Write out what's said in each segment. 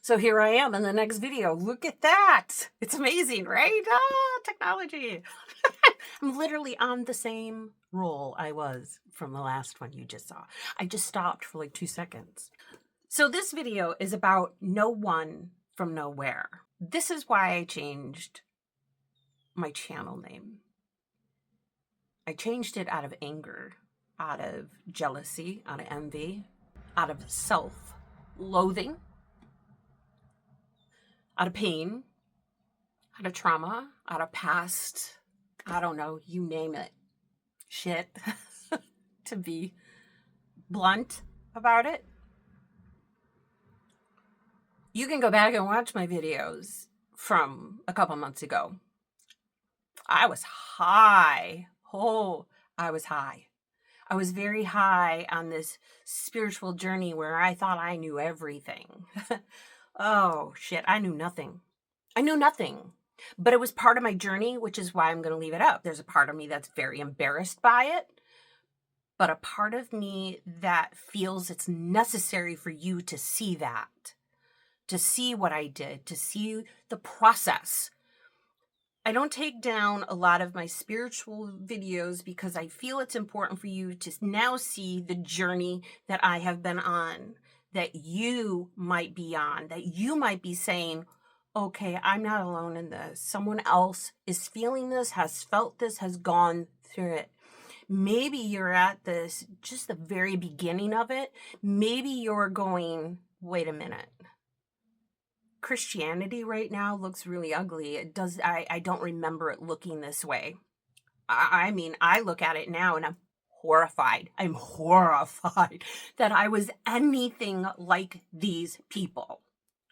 So here I am in the next video. Look at that. It's amazing, right? Technology. I'm literally on the same roll I was from the last one you just saw. I just stopped for like 2 seconds. So this video is about no one from nowhere. This is why I changed my channel name. I changed it out of anger, out of jealousy, out of envy, out of self-loathing, out of pain, out of trauma, out of past, I don't know, you name it, shit, to be blunt about it. You can go back and watch my videos from a couple months ago. I was high. Oh, I was high. I was very high on this spiritual journey where I thought I knew everything. Oh, shit, I knew nothing. I knew nothing. But it was part of my journey, which is why I'm going to leave it up. There's a part of me that's very embarrassed by it, but a part of me that feels it's necessary for you to see that, to see what I did, to see the process. I don't take down a lot of my spiritual videos because I feel it's important for you to now see the journey that I have been on, that you might be on, that you might be saying, okay, I'm not alone in this. Someone else is feeling this, has felt this, has gone through it. Maybe you're at this, just the very beginning of it. Maybe you're going, wait a minute. Christianity right now looks really ugly. I don't remember it looking this way. I mean, I look at it now and I'm horrified. I'm horrified that I was anything like these people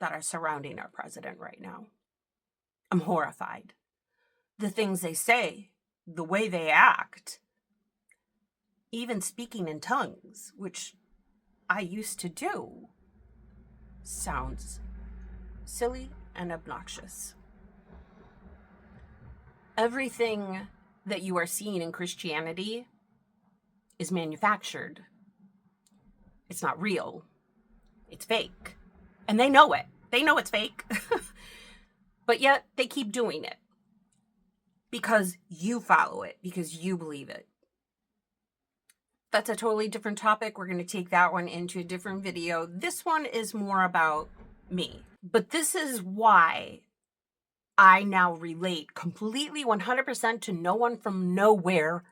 that are surrounding our president right now. I'm horrified. The things they say, the way they act, even speaking in tongues, which I used to do, sounds silly and obnoxious. Everything that you are seeing in Christianity is manufactured. It's not real. It's fake. And they know it. They know it's fake. But yet they keep doing it because you follow it, because you believe it. That's a totally different topic. We're going to take that one into a different video. This one is more about me. But this is why I now relate completely 100% to no one from nowhere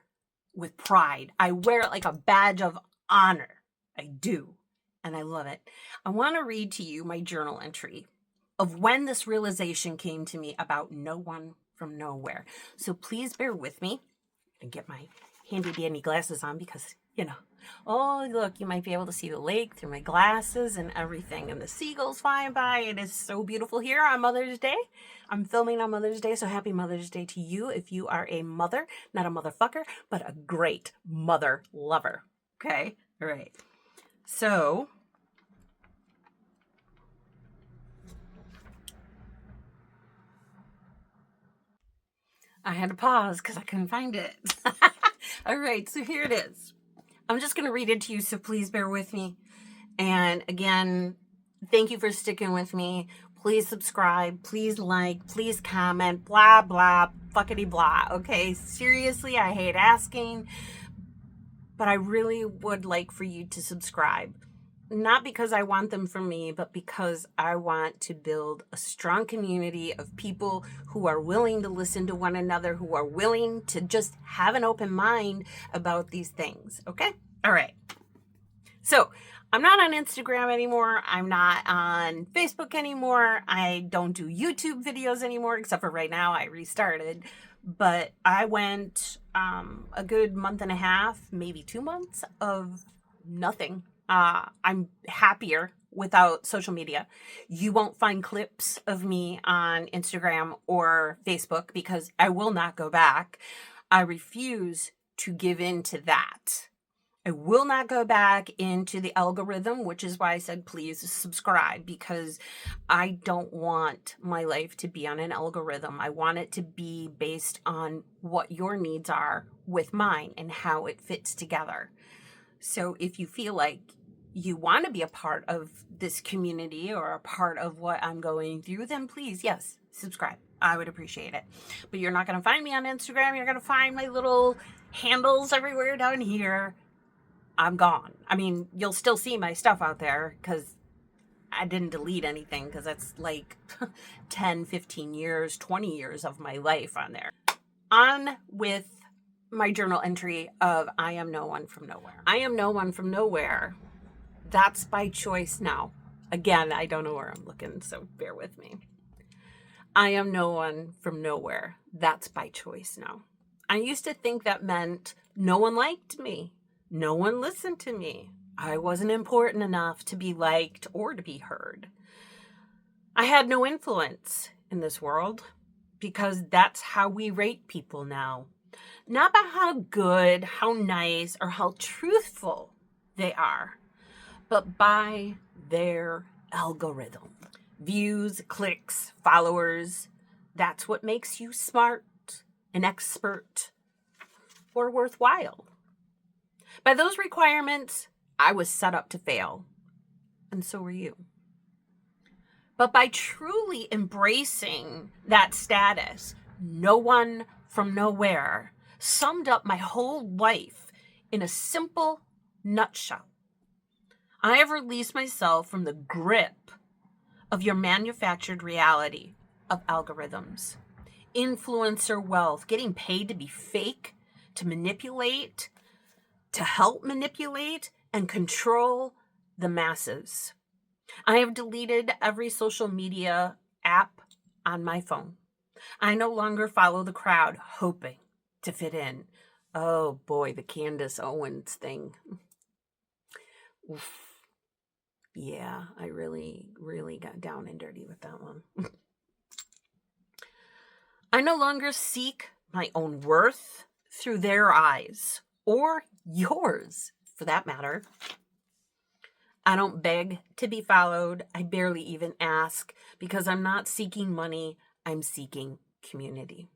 with pride. I wear it like a badge of honor. I do. And I love it. I want to read to you my journal entry of when this realization came to me about no one from nowhere. So please bear with me and get my handy dandy glasses on because, oh, look, you might be able to see the lake through my glasses and everything. And the seagulls flying by. It is so beautiful here on Mother's Day. I'm filming on Mother's Day, so happy Mother's Day to you if you are a mother, not a motherfucker, but a great mother lover. Okay? All right. So I had to pause because I couldn't find it. All right, so here it is. I'm just going to read it to you, so please bear with me. And again, thank you for sticking with me. Please subscribe, please like, please comment, blah, blah, fuckity blah. Okay, seriously, I hate asking, but I really would like for you to subscribe. Not because I want them from me, but because I want to build a strong community of people who are willing to listen to one another, who are willing to just have an open mind about these things. Okay? All right. So I'm not on Instagram anymore. I'm not on Facebook anymore. I don't do YouTube videos anymore, except for right now. I restarted. But I went a good month and a half, maybe 2 months of nothing. I'm happier without social media. You won't find clips of me on Instagram or Facebook because I will not go back. I refuse to give in to that. I will not go back into the algorithm, which is why I said please subscribe, because I don't want my life to be on an algorithm. I want it to be based on what your needs are with mine and how it fits together. So if you feel like you want to be a part of this community or a part of what I'm going through, then please, yes, subscribe. I would appreciate it. But you're not going to find me on Instagram. You're going to find my little handles everywhere down here. I'm gone. I mean, you'll still see my stuff out there because I didn't delete anything, because that's like 10, 15 years, 20 years of my life on there. On with my journal entry of I am no one from nowhere. I am no one from nowhere. That's by choice now. Again, I don't know where I'm looking, so bear with me. I am no one from nowhere. That's by choice now. I used to think that meant no one liked me. No one listened to me. I wasn't important enough to be liked or to be heard. I had no influence in this world, because that's how we rate people now. Not by how good, how nice, or how truthful they are, but by their algorithm. Views, clicks, followers. That's what makes you smart, an expert, or worthwhile. By those requirements, I was set up to fail, and so were you. But by truly embracing that status, no one from nowhere, summed up my whole life in a simple nutshell. I have released myself from the grip of your manufactured reality of algorithms, influencer wealth, getting paid to be fake, to manipulate, to help manipulate and control the masses. I have deleted every social media app on my phone. I no longer follow the crowd hoping to fit in. Oh boy, the Candace Owens thing. Oof. Yeah, I really got down and dirty with that one. I no longer seek my own worth through their eyes, or yours for that matter. I don't beg to be followed. I barely even ask, because I'm not seeking money. I'm seeking community.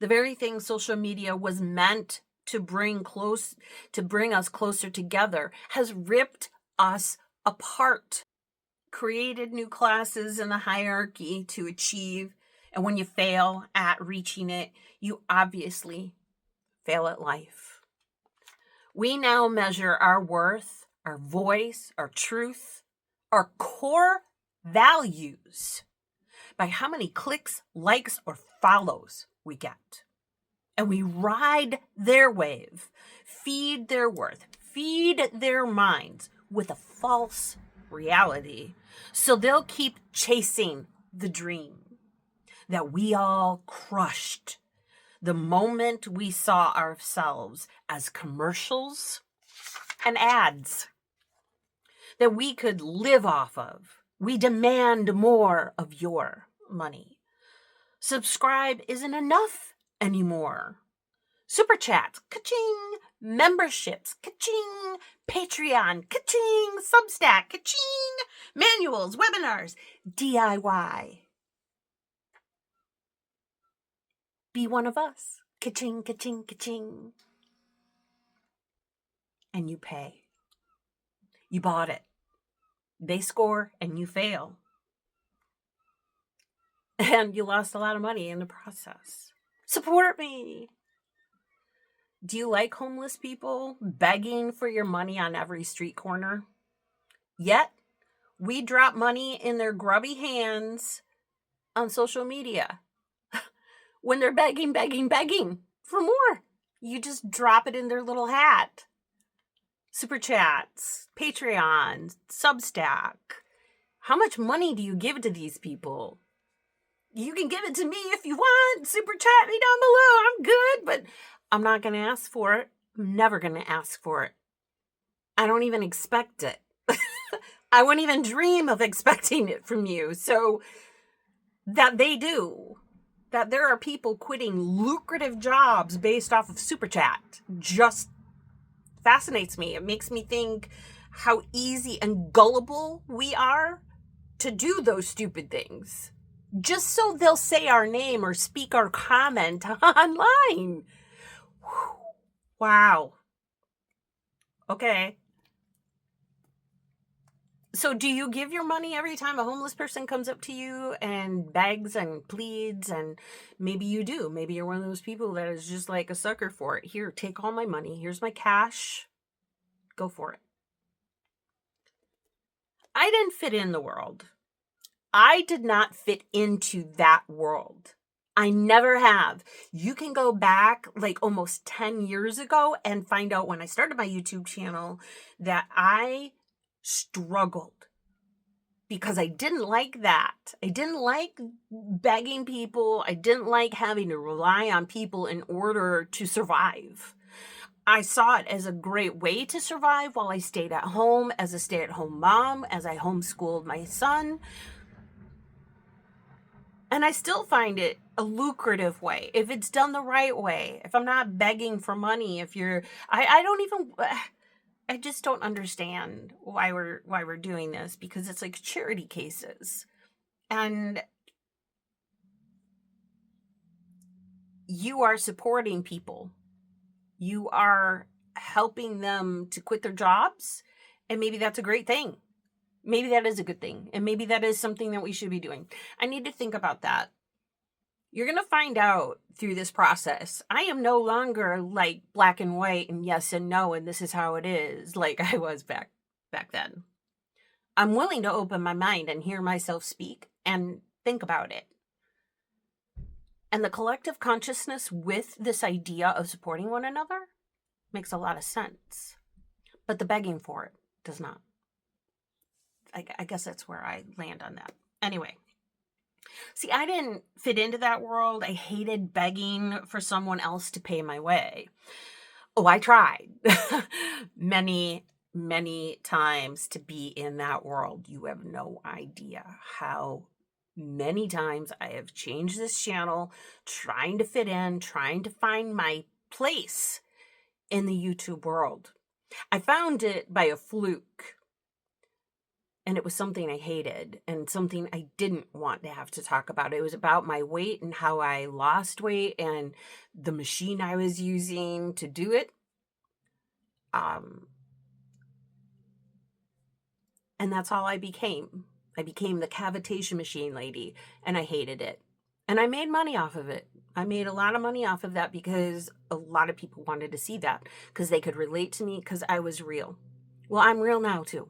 The very thing social media was meant to bring us closer together has ripped us apart, created new classes in the hierarchy to achieve. And when you fail at reaching it, you obviously fail at life. We now measure our worth, our voice, our truth, our core values by how many clicks, likes, or follows we get. And we ride their wave, feed their worth, feed their minds with a false reality. So they'll keep chasing the dream that we all crushed the moment we saw ourselves as commercials and ads that we could live off of. We demand more of your money. Subscribe isn't enough anymore. Super chats, ka-ching. Memberships, ka-ching. Patreon, ka-ching. Substack, ka-ching. Manuals, webinars, DIY. Be one of us. Ka-ching, ka-ching, ka-ching. And you pay. You bought it. They score and you fail. And you lost a lot of money in the process. Support me. Do you like homeless people begging for your money on every street corner? Yet, we drop money in their grubby hands on social media. When they're begging for more. You just drop it in their little hat. Super chats, Patreon, Substack. How much money do you give to these people? You can give it to me if you want. Super chat me down below. I'm good, but I'm not going to ask for it. I'm never going to ask for it. I don't even expect it. I wouldn't even dream of expecting it from you. So that they do. That there are people quitting lucrative jobs based off of Super Chat just fascinates me. It makes me think how easy and gullible we are to do those stupid things. Just so they'll say our name or speak our comment online. Whew. Wow. Okay. So do you give your money every time a homeless person comes up to you and begs and pleads? And maybe you do. Maybe you're one of those people that is just like a sucker for it. Here, take all my money. Here's my cash. Go for it. I didn't fit in the world. I did not fit into that world. I never have. You can go back like almost 10 years ago and find out when I started my YouTube channel that I struggled because I didn't like that. I didn't like begging people. I didn't like having to rely on people in order to survive. I saw it as a great way to survive while I stayed at home as a stay-at-home mom, as I homeschooled my son. And I still find it a lucrative way if it's done the right way. If I'm not begging for money, if you're, I don't even, I just don't understand why we're doing this, because it's like charity cases, and you are supporting people. You are helping them to quit their jobs, and maybe that's a great thing. Maybe that is a good thing. And maybe that is something that we should be doing. I need to think about that. You're going to find out through this process. I am no longer like black and white and yes and no, and this is how it is, like I was back then. I'm willing to open my mind and hear myself speak and think about it. And the collective consciousness with this idea of supporting one another makes a lot of sense. But the begging for it does not. I guess that's where I land on that. Anyway, see, I didn't fit into that world. I hated begging for someone else to pay my way. Oh, I tried many times to be in that world. You have no idea how many times I have changed this channel, trying to fit in, trying to find my place in the YouTube world. I found it by a fluke. And it was something I hated and something I didn't want to have to talk about. It was about my weight and how I lost weight and the machine I was using to do it. And that's all I became. I became the cavitation machine lady, and I hated it. And I made money off of it. I made a lot of money off of that because a lot of people wanted to see that, because they could relate to me, because I was real. Well, I'm real now too.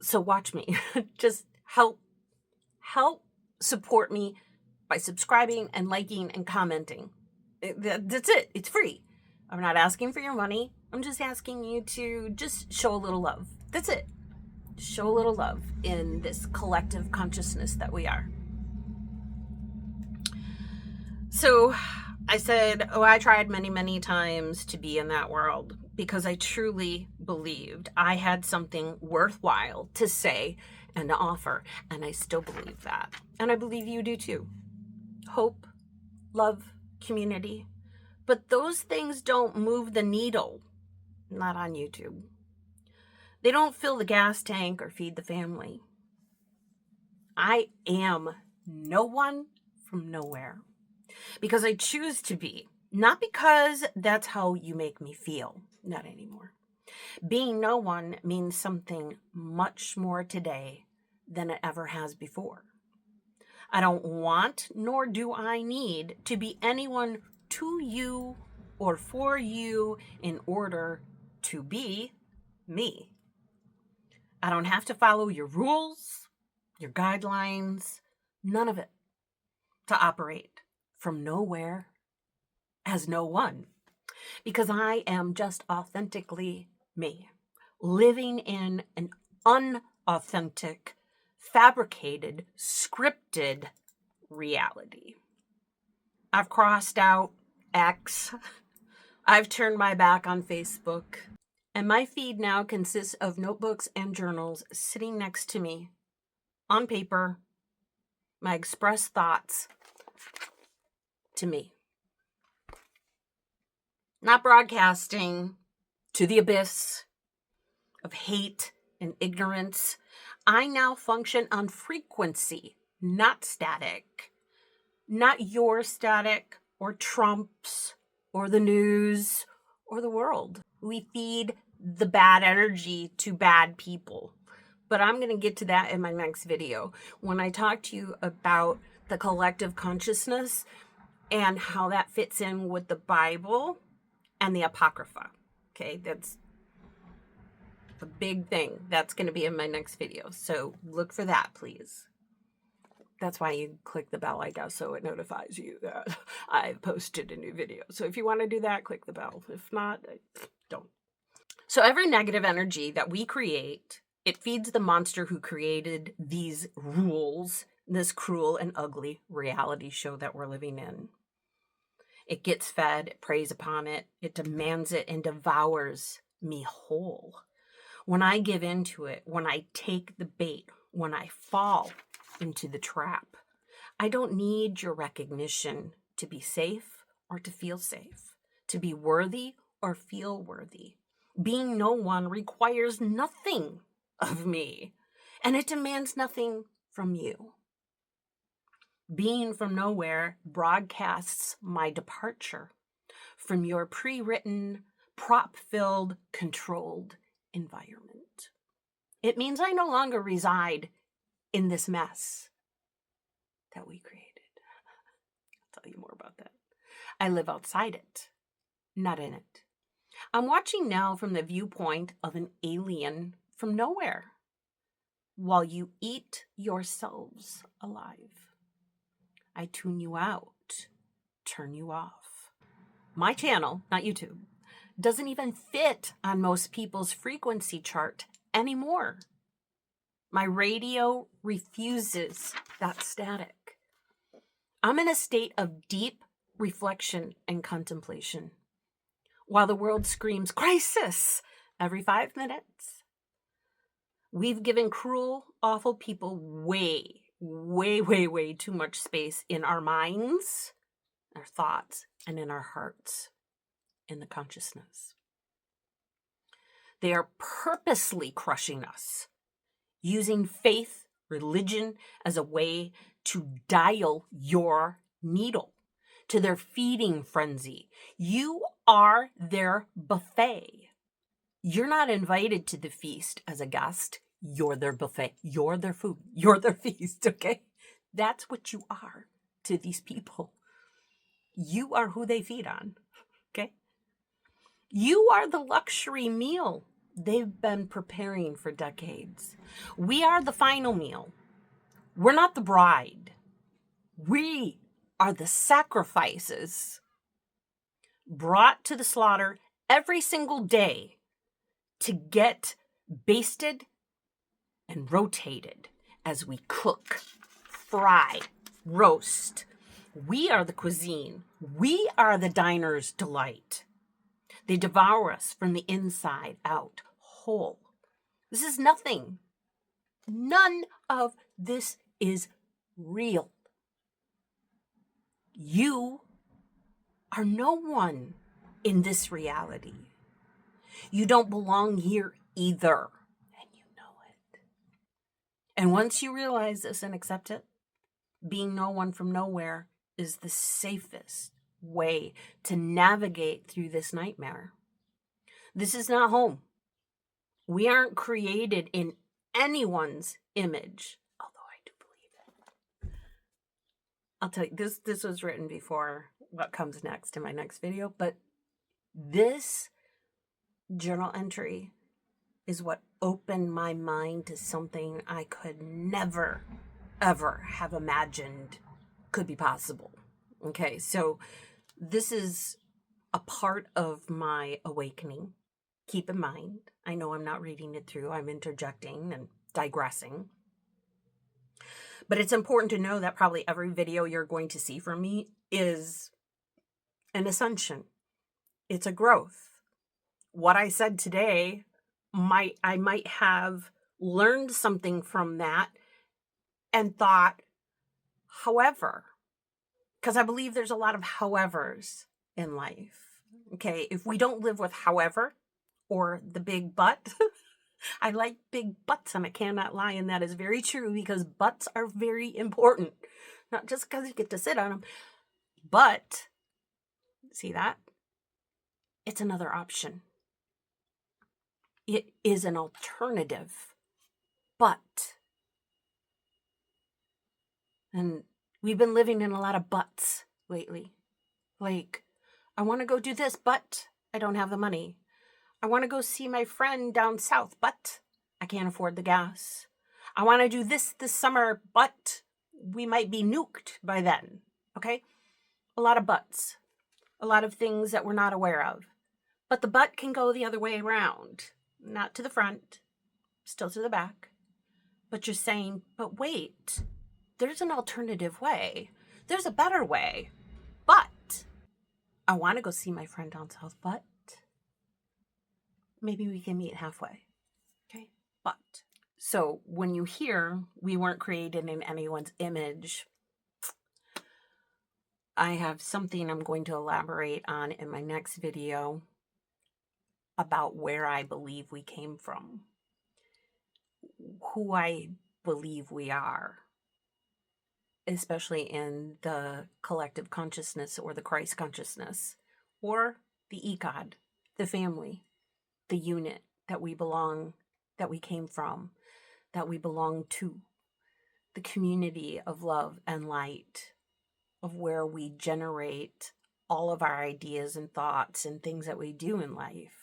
So watch me. Just help support me by subscribing and liking and commenting. That's it. It's free. I'm not asking for your money. I'm just asking you to just show a little love. That's it. Show a little love in this collective consciousness that we are. So I said, I tried many times to be in that world because I truly believed I had something worthwhile to say and to offer. And I still believe that. And I believe you do too. Hope, love, community. But those things don't move the needle. Not on YouTube. They don't fill the gas tank or feed the family. I am no one from nowhere. Because I choose to be. Not because that's how you make me feel. Not anymore. Being no one means something much more today than it ever has before. I don't want, nor do I need, to be anyone to you or for you in order to be me. I don't have to follow your rules, your guidelines, none of it, to operate from nowhere as no one. Because I am just authentically me, living in an unauthentic, fabricated, scripted reality. I've crossed out X. I've turned my back on Facebook. And my feed now consists of notebooks and journals sitting next to me on paper, my expressed thoughts to me. Not broadcasting to the abyss of hate and ignorance. I now function on frequency, not static. Not your static or Trump's or the news or the world. We feed the bad energy to bad people. But I'm going to get to that in my next video when I talk to you about the collective consciousness and how that fits in with the Bible and the Apocrypha. Okay, that's a big thing. That's going to be in my next video. So look for that, please. That's why you click the bell, I guess, so it notifies you that I've posted a new video. So if you want to do that, click the bell. If not, don't. So every negative energy that we create, it feeds the monster who created these rules, this cruel and ugly reality show that we're living in. It gets fed, it preys upon it, it demands it, and devours me whole. When I give into it, when I take the bait, when I fall into the trap, I don't need your recognition to be safe or to feel safe, to be worthy or feel worthy. Being no one requires nothing of me, and it demands nothing from you. Being from nowhere broadcasts my departure from your pre-written, prop-filled, controlled environment. It means I no longer reside in this mess that we created. I'll tell you more about that. I live outside it, not in it. I'm watching now from the viewpoint of an alien from nowhere while you eat yourselves alive. I tune you out, turn you off. My channel, not YouTube, doesn't even fit on most people's frequency chart anymore. My radio refuses that static. I'm in a state of deep reflection and contemplation while the world screams crisis every 5 minutes. We've given cruel, awful people way too much space in our minds, our thoughts, and in our hearts, in the consciousness. They are purposely crushing us, using faith, religion as a way to dial your needle to their feeding frenzy. You are their buffet. You're not invited to the feast as a guest. You're their buffet. You're their food. You're their feast, okay? That's what you are to these people. You are who they feed on, okay? You are the luxury meal they've been preparing for decades. We are the final meal. We're not the bride. We are the sacrifices brought to the slaughter every single day to get basted and rotated as we cook, fry, roast. We are the cuisine. We are the diner's delight. They devour us from the inside out, whole. This is nothing. None of this is real. You are no one in this reality. You don't belong here either. And you know it. And once you realize this and accept it, being no one from nowhere is the safest way to navigate through this nightmare. This is not home. We aren't created in anyone's image, although I do believe it. I'll tell you, this was written before what comes next in my next video, but this journal entry is what opened my mind to something I could never, ever have imagined could be possible. Okay, so this is a part of my awakening. Keep in mind, I know I'm not reading it through. I'm interjecting and digressing. But it's important to know that probably every video you're going to see from me is an ascension. It's a growth. What I said today, I might have learned something from that and thought, however, because I believe there's a lot of howevers in life. Okay, if we don't live with however or the big but, I like big butts and I cannot lie, and that is very true because butts are very important. Not just because you get to sit on them, but see that? It's another option. It is an alternative, but, and we've been living in a lot of buts lately. Like, I want to go do this, but I don't have the money. I want to go see my friend down south, but I can't afford the gas. I want to do this summer, but we might be nuked by then. Okay? A lot of buts. A lot of things that we're not aware of. But the butt can go the other way around. Not to the front, still to the back. But you're saying, but wait, there's an alternative way. There's a better way. But I want to go see my friend down south, but maybe we can meet halfway. Okay? But. So when you hear we weren't created in anyone's image, I have something I'm going to elaborate on in my next video about where I believe we came from, who I believe we are, especially in the collective consciousness or the Christ consciousness or the EGOD, the family, the unit that we belong, that we came from, that we belong to, the community of love and light, of where we generate all of our ideas and thoughts and things that we do in life.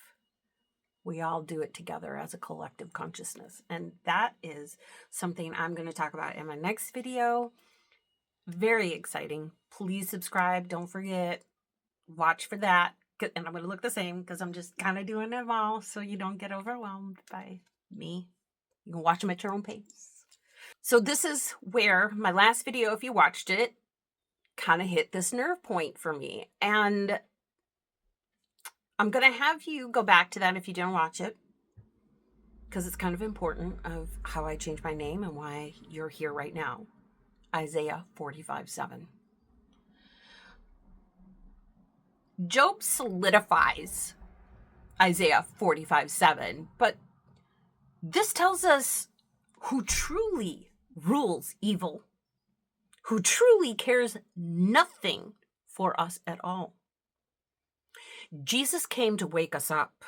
We all do it together as a collective consciousness. And that is something I'm going to talk about in my next video. Very exciting. Please subscribe. Don't forget. Watch for that. And I'm going to look the same because I'm just kind of doing them all so you don't get overwhelmed by me. You can watch them at your own pace. So this is where my last video, if you watched it, kind of hit this nerve point for me. And I'm going to have you go back to that if you didn't watch it, because it's kind of important of how I changed my name and why you're here right now. Isaiah 45:7. Job solidifies Isaiah 45:7, but this tells us who truly rules evil, who truly cares nothing for us at all. Jesus came to wake us up,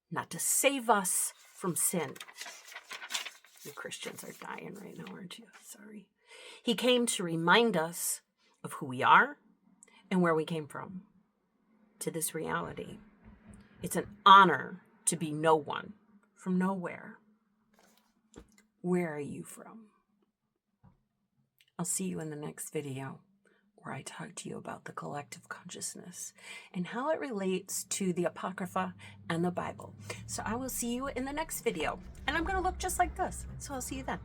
not to save us from sin. You Christians are dying right now, aren't you? Sorry. He came to remind us of who we are and where we came from, to this reality. It's an honor to be no one from nowhere. Where are you from? I'll see you in the next video, where I talk to you about the collective consciousness and how it relates to the Apocrypha and the Bible. So I will see you in the next video, and I'm going to look just like this. So I'll see you then.